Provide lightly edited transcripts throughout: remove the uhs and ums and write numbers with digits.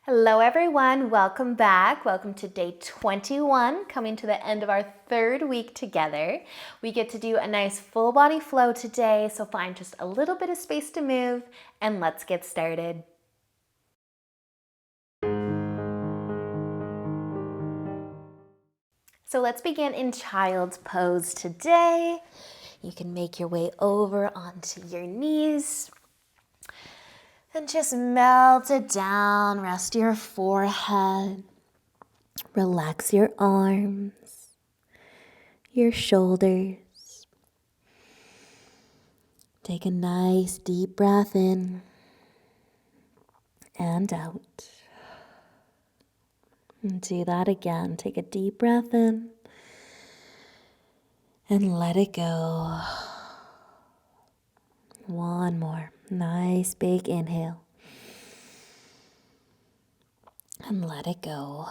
Hello everyone, welcome back. Welcome to day 21, coming to the end of our third week together. We get to do a nice full body flow today, so find just a little bit of space to move and let's get started. So let's begin in child's pose today. You can make your way over onto your knees. And just melt it down, rest your forehead, relax your arms, your shoulders. Take a nice deep breath in and out. And do that again. Take a deep breath in and let it go. One more. Nice big inhale. And let it go.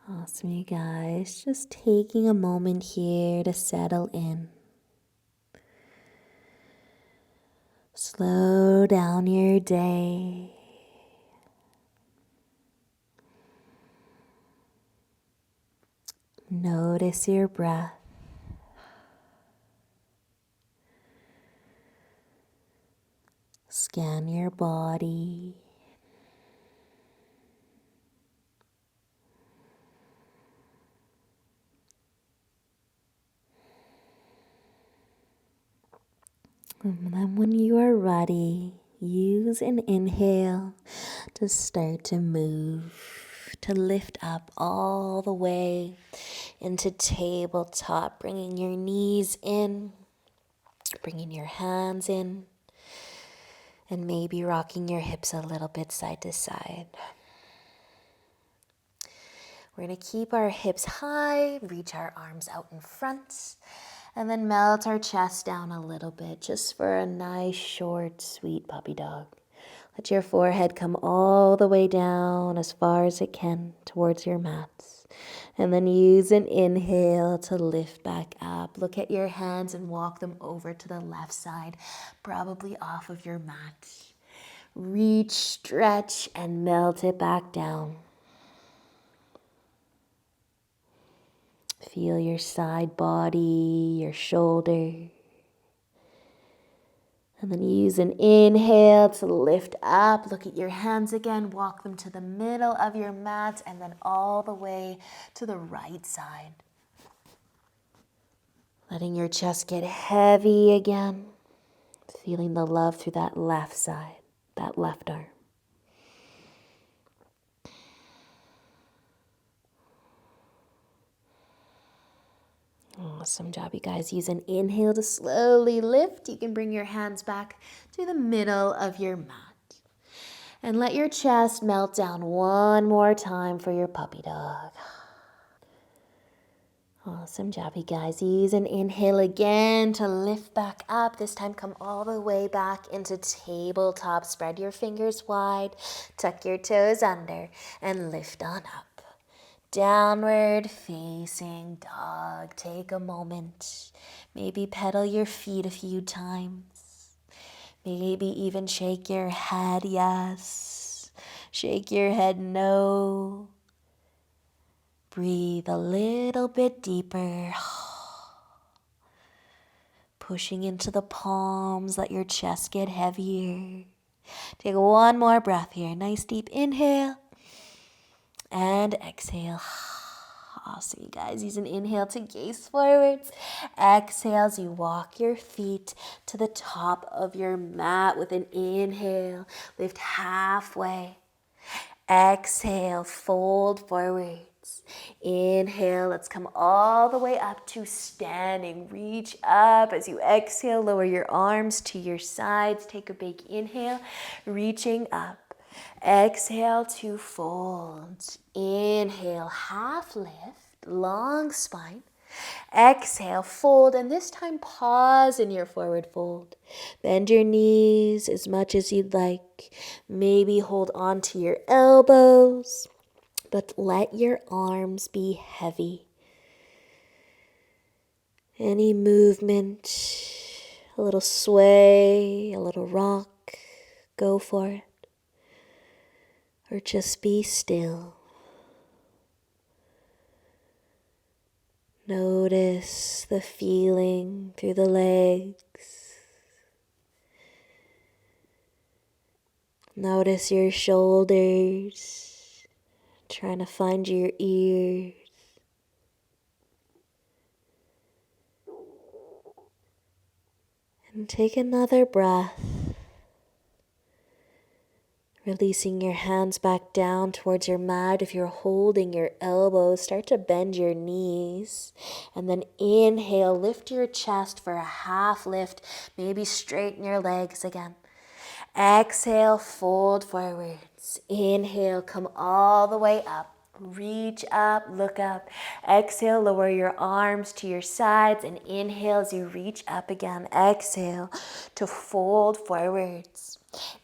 Awesome, you guys. Just taking a moment here to settle in. Slow down your day. Notice your breath. Scan your body. And then when you are ready, use an inhale to start to move, to lift up all the way into tabletop, bringing your knees in, bringing your hands in, and maybe rocking your hips a little bit side to side. We're going to keep our hips high, reach our arms out in front, and then melt our chest down a little bit just for a nice, short, sweet puppy dog. Let your forehead come all the way down as far as it can towards your mats. And then use an inhale to lift back up. Look at your hands and walk them over to the left side, probably off of your mat. Reach, stretch, and melt it back down. Feel your side body, your shoulder. And then use an inhale to lift up. Look at your hands again. Walk them to the middle of your mat and then all the way to the right side. Letting your chest get heavy again. Feeling the love through that left side, that left arm. Awesome job, you guys. Use an inhale to slowly lift. You can bring your hands back to the middle of your mat. And let your chest melt down one more time for your puppy dog. Awesome job, you guys. Use an inhale again to lift back up. This time come all the way back into tabletop. Spread your fingers wide, tuck your toes under, and lift on up. Downward facing dog. Take a moment. Maybe pedal your feet a few times. Maybe even shake your head yes. Shake your head no. Breathe a little bit deeper. Pushing into the palms, let your chest get heavier. Take one more breath here. Nice deep inhale. And exhale. Awesome, you guys. Use an inhale to gaze forwards. Exhale as you walk your feet to the top of your mat with an inhale. Lift halfway. Exhale, fold forwards. Inhale, let's come all the way up to standing. Reach up as you exhale, lower your arms to your sides. Take a big inhale, reaching up. Exhale to fold. Inhale, half lift, long spine. Exhale, fold, and this time pause in your forward fold. Bend your knees as much as you'd like. Maybe hold on to your elbows, but let your arms be heavy. Any movement, a little sway, a little rock, go for it. or just be still. Notice the feeling through the legs. Notice your shoulders, trying to find your ears. And take another breath, releasing your hands back down towards your mat. If you're holding your elbows, start to bend your knees. And then inhale, lift your chest for a half lift. Maybe straighten your legs again. Exhale, fold forwards. Inhale, come all the way up. Reach up, look up. Exhale, lower your arms to your sides, and inhale as you reach up again. Exhale to fold forwards.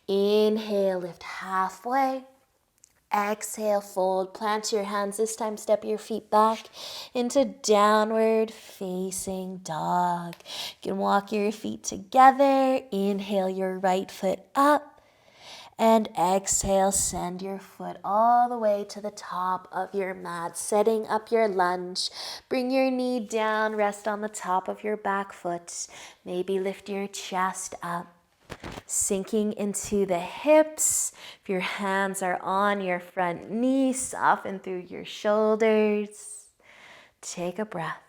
Inhale, lift halfway. Exhale, fold. Plant your hands. This time, step your feet back into downward facing dog. You can walk your feet together. Inhale your right foot up. And exhale, send your foot all the way to the top of your mat, setting up your lunge. Bring your knee down, rest on the top of your back foot. Maybe lift your chest up, sinking into the hips. If your hands are on your front knee, soften through your shoulders. Take a breath.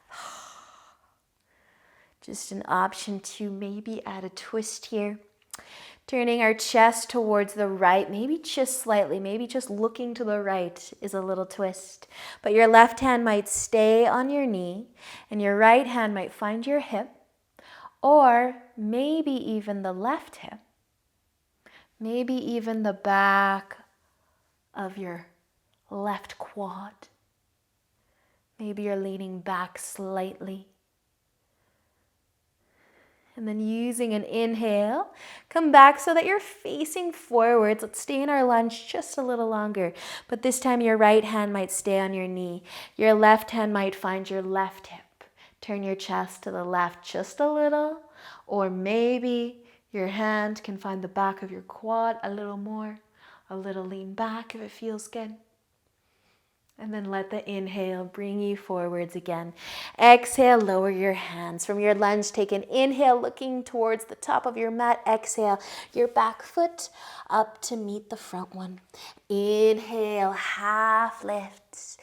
Just an option to maybe add a twist here. Turning our chest towards the right, maybe just slightly, maybe just looking to the right is a little twist. But your left hand might stay on your knee and your right hand might find your hip, or maybe even the left hip, maybe even the back of your left quad. Maybe you're leaning back slightly. And then using an inhale, come back so that you're facing forwards. Let's stay in our lunge just a little longer. But this time your right hand might stay on your knee. Your left hand might find your left hip. Turn your chest to the left just a little. Or maybe your hand can find the back of your quad a little more. A little lean back if it feels good. And then let the inhale bring you forwards again. Exhale, lower your hands. From your lunge, take an inhale, looking towards the top of your mat. Exhale, your back foot up to meet the front one. Inhale, half lifts.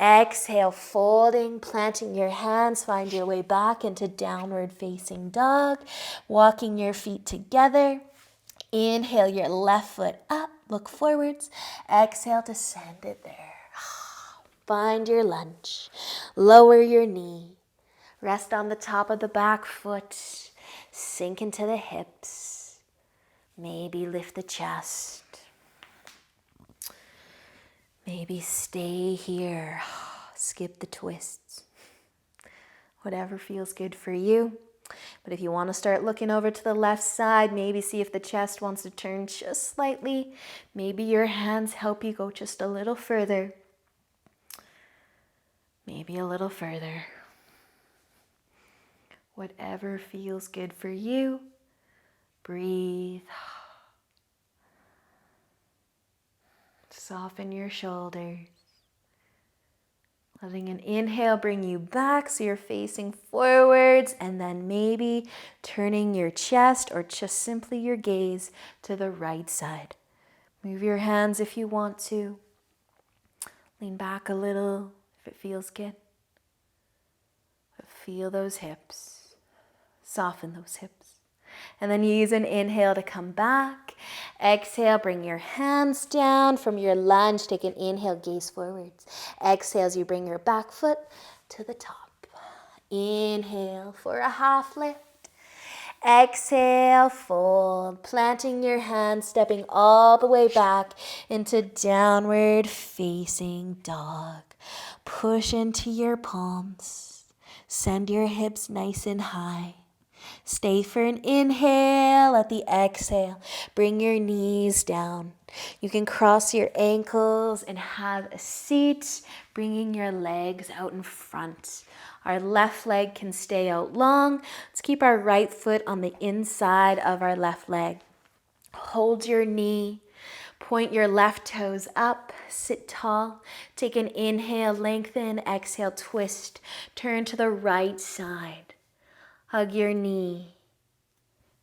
Exhale, folding, planting your hands. Find your way back into downward facing dog. Walking your feet together. Inhale, your left foot up. Look forwards. Exhale to send it there. Find your lunge. Lower your knee. Rest on the top of the back foot. Sink into the hips. Maybe lift the chest. Maybe stay here. Skip the twists. Whatever feels good for you. But if you want to start looking over to the left side, maybe see if the chest wants to turn just slightly. Maybe your hands help you go just a little further. Maybe a little further. Whatever feels good for you, breathe. Soften your shoulders. Letting an inhale bring you back so you're facing forwards, and then maybe turning your chest or just simply your gaze to the right side. Move your hands if you want to. Lean back a little if it feels good. But feel those hips. Soften those hips. And then use an inhale to come back. Exhale, bring your hands down from your lunge. Take an inhale, gaze forwards. Exhale as you bring your back foot to the top. Inhale for a half lift. Exhale, fold, planting your hands, stepping all the way back into downward facing dog. Push into your palms. Send your hips nice and high. Stay for an inhale. At the exhale, bring your knees down. You can cross your ankles and have a seat, bringing your legs out in front. Our left leg can stay out long. Let's keep our right foot on the inside of our left leg. Hold your knee. Point your left toes up, sit tall. Take an inhale, lengthen, exhale, twist. Turn to the right side. Hug your knee.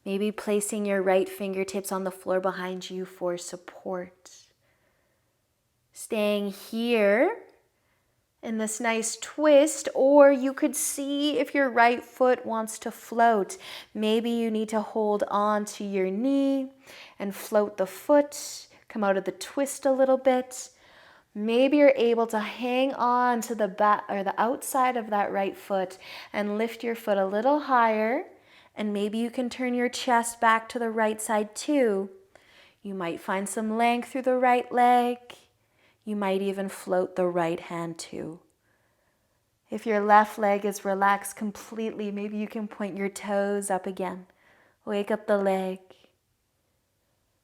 Maybe placing your right fingertips on the floor behind you for support. Staying here in this nice twist, or you could see if your right foot wants to float. Maybe you need to hold on to your knee and float the foot, come out of the twist a little bit. Maybe you're able to hang on to the back or the outside of that right foot and lift your foot a little higher, and maybe you can turn your chest back to the right side too. You might find some length through the right leg. You might even float the right hand too. If your left leg is relaxed completely, maybe you can point your toes up again. Wake up the leg.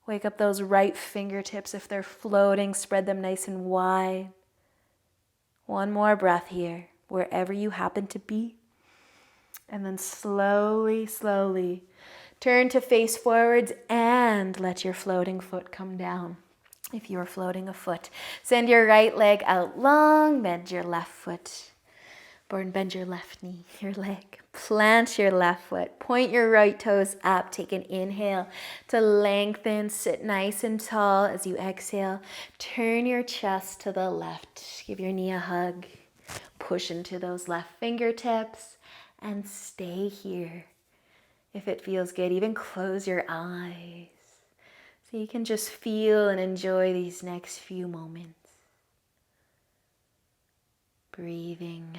Wake up those right fingertips. If they're floating, spread them nice and wide. One more breath here, wherever you happen to be. And then slowly, slowly turn to face forwards and let your floating foot come down. If you are floating a foot, send your right leg out long, bend your left foot. Bend your left knee, your leg. Plant your left foot. Point your right toes up. Take an inhale to lengthen. Sit nice and tall as you exhale. Turn your chest to the left. Give your knee a hug. Push into those left fingertips and stay here. If it feels good, even close your eyes so you can just feel and enjoy these next few moments. Breathing.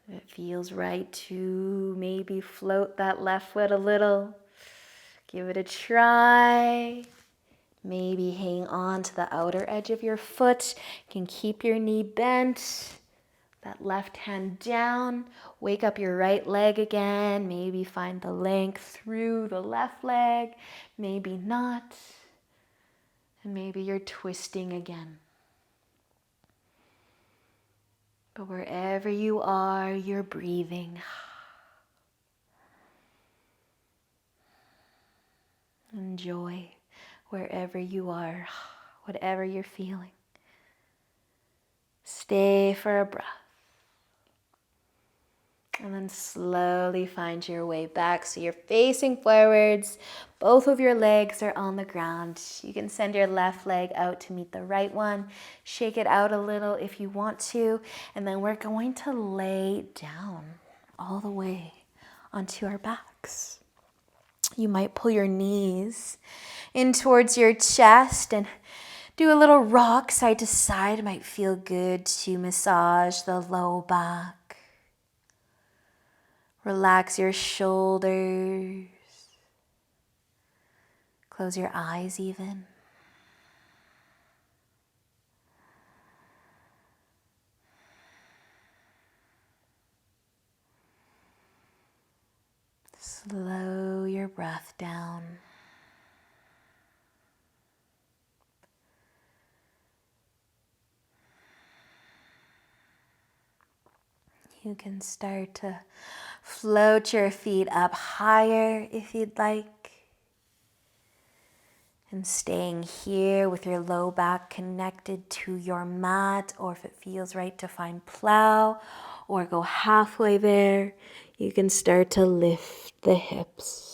If it feels right to maybe float that left foot a little, give it a try. Maybe hang on to the outer edge of your foot. You can keep your knee bent. That left hand down. Wake up your right leg again. Maybe find the length through the left leg. Maybe not. And maybe you're twisting again. But wherever you are, you're breathing. Enjoy wherever you are, whatever you're feeling. Stay for a breath. And then slowly find your way back. So you're facing forwards. Both of your legs are on the ground. You can send your left leg out to meet the right one. Shake it out a little if you want to. And then we're going to lay down all the way onto our backs. You might pull your knees in towards your chest and do a little rock side to side. It might feel good to massage the low back. Relax your shoulders. Close your eyes even. Slow your breath down. You can start to float your feet up higher if you'd like. And staying here with your low back connected to your mat, or if it feels right to find plow or go halfway there, you can start to lift the hips.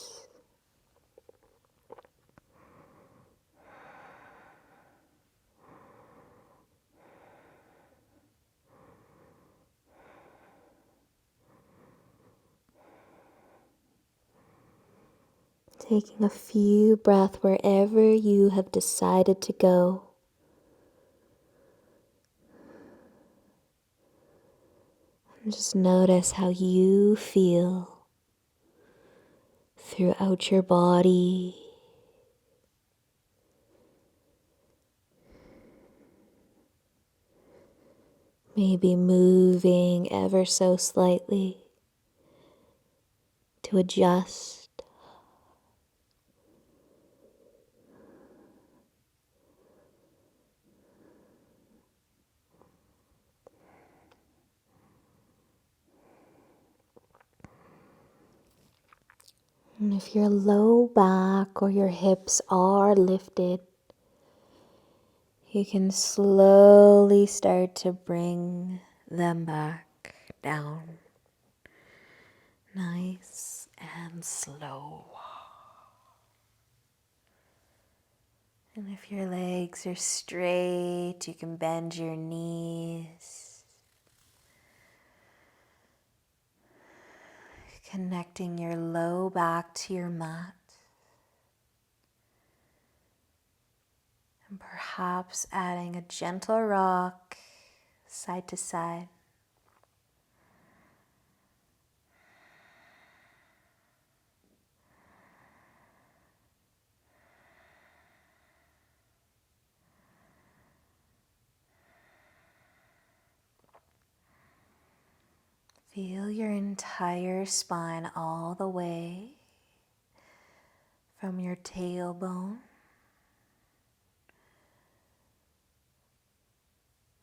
Taking a few breaths wherever you have decided to go. And just notice how you feel throughout your body. Maybe moving ever so slightly to adjust. And if your low back or your hips are lifted, you can slowly start to bring them back down. Nice and slow. And if your legs are straight, you can bend your knees, connecting your low back to your mat. And perhaps adding a gentle rock side to side. Feel your entire spine all the way from your tailbone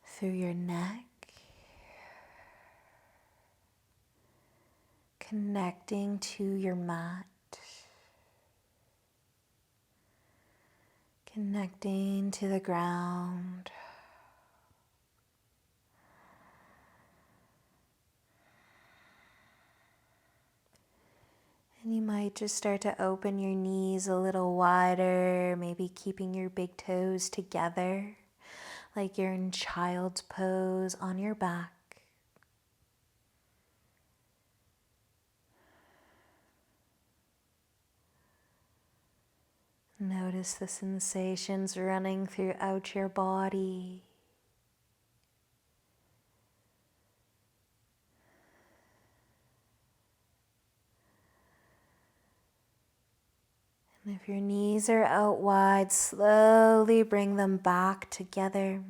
through your neck, connecting to your mat, connecting to the ground. And you might just start to open your knees a little wider, maybe keeping your big toes together, like you're in child's pose on your back. Notice the sensations running throughout your body. And if your knees are out wide, slowly bring them back together.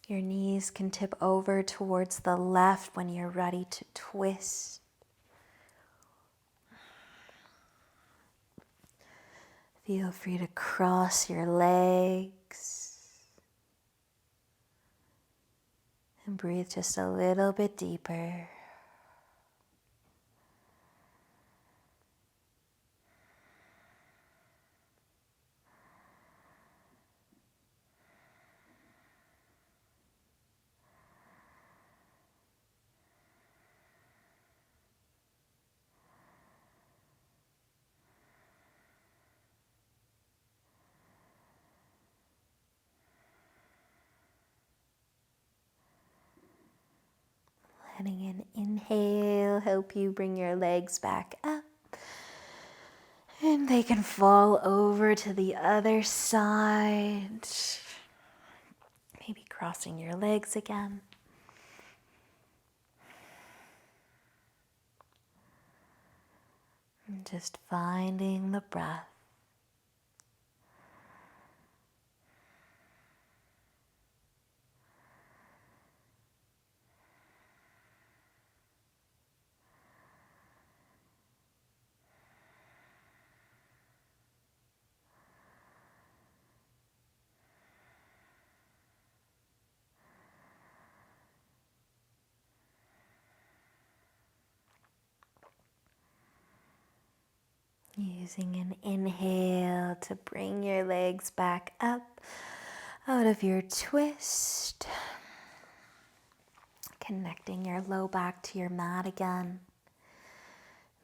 Your knees can tip over towards the left when you're ready to twist. Feel free to cross your legs and breathe just a little bit deeper. Letting an inhale help you bring your legs back up. And they can fall over to the other side. Maybe crossing your legs again. And just finding the breath. Using an inhale to bring your legs back up out of your twist. Connecting your low back to your mat again.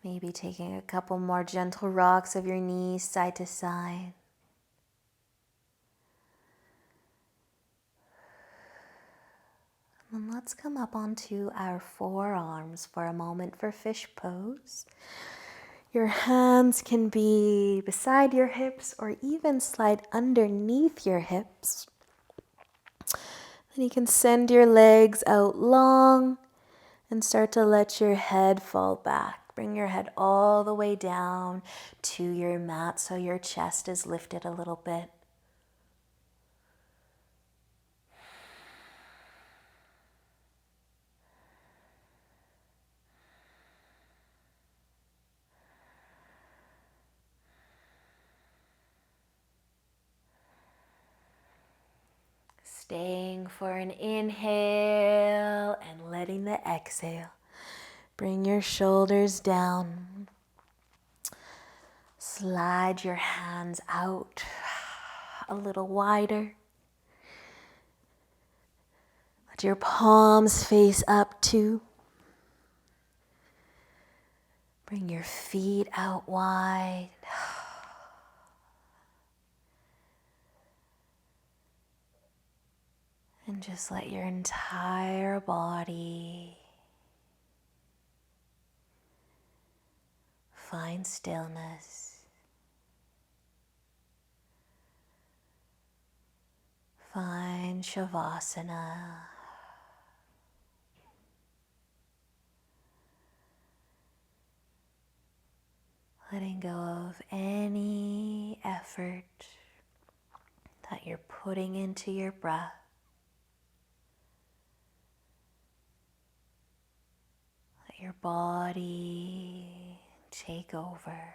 Maybe taking a couple more gentle rocks of your knees side to side. And let's come up onto our forearms for a moment for fish pose. Your hands can be beside your hips or even slide underneath your hips. Then you can send your legs out long and start to let your head fall back. Bring your head all the way down to your mat so your chest is lifted a little bit. Staying for an inhale and letting the exhale. Bring your shoulders down. slide your hands out a little wider. Let your palms face up too. Bring your feet out wide. And just let your entire body find stillness. Find Savasana. Letting go of any effort that you're putting into your breath. Let your body take over.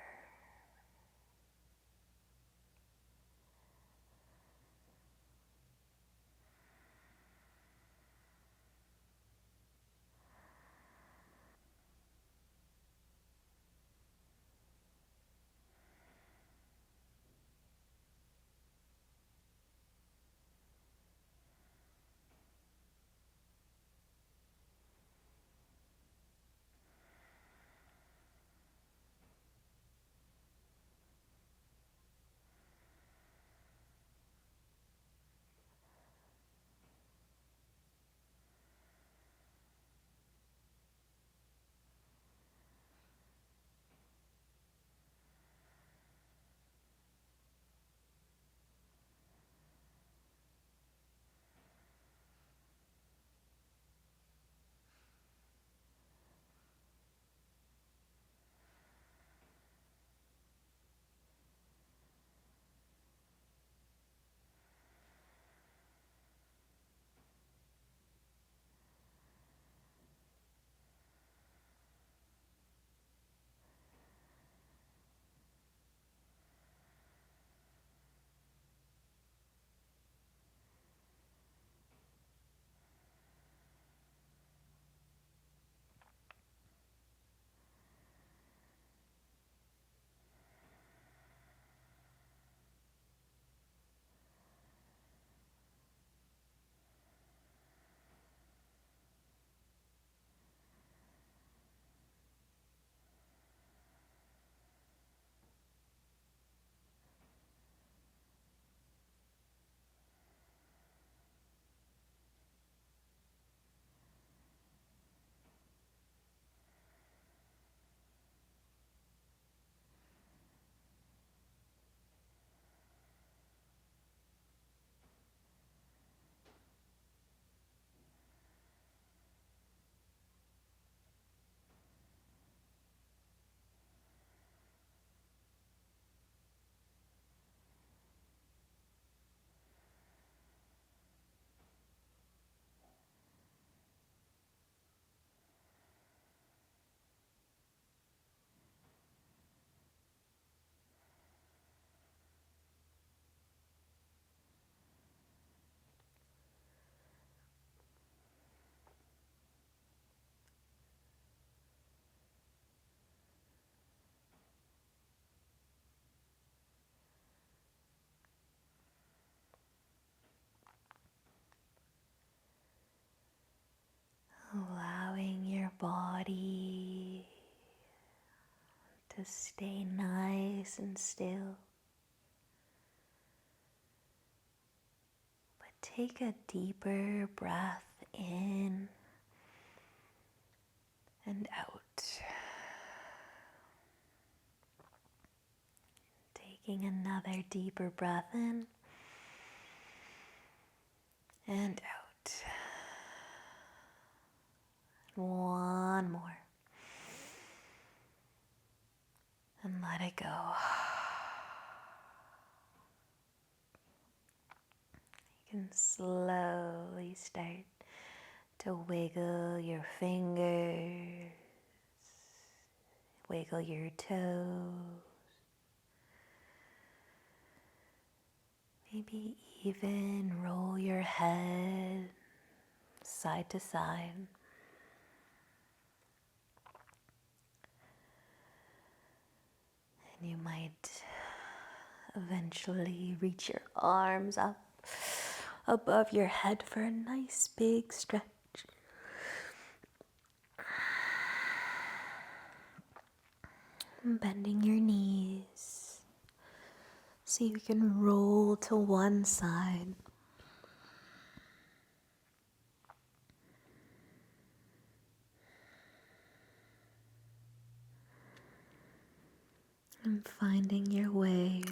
Allowing your body to stay nice and still. But take a deeper breath in and out. Taking another deeper breath in and out. One more. And let it go. You can slowly start to wiggle your fingers, wiggle your toes, maybe even roll your head side to side. You might eventually reach your arms up above your head for a nice big stretch. Bending your knees so you can roll to one side. And finding your way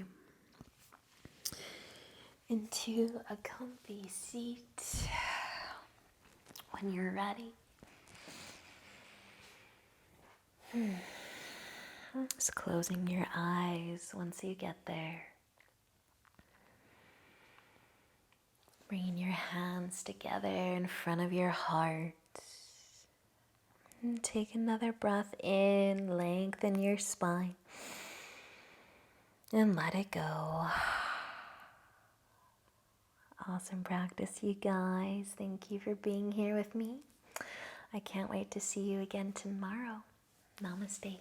into a comfy seat when you're ready. Just closing your eyes once you get there. Bringing your hands together in front of your heart. And take another breath in, lengthen your spine. And let it go. Awesome practice, you guys. Thank you for being here with me. I can't wait to see you again tomorrow. Namaste.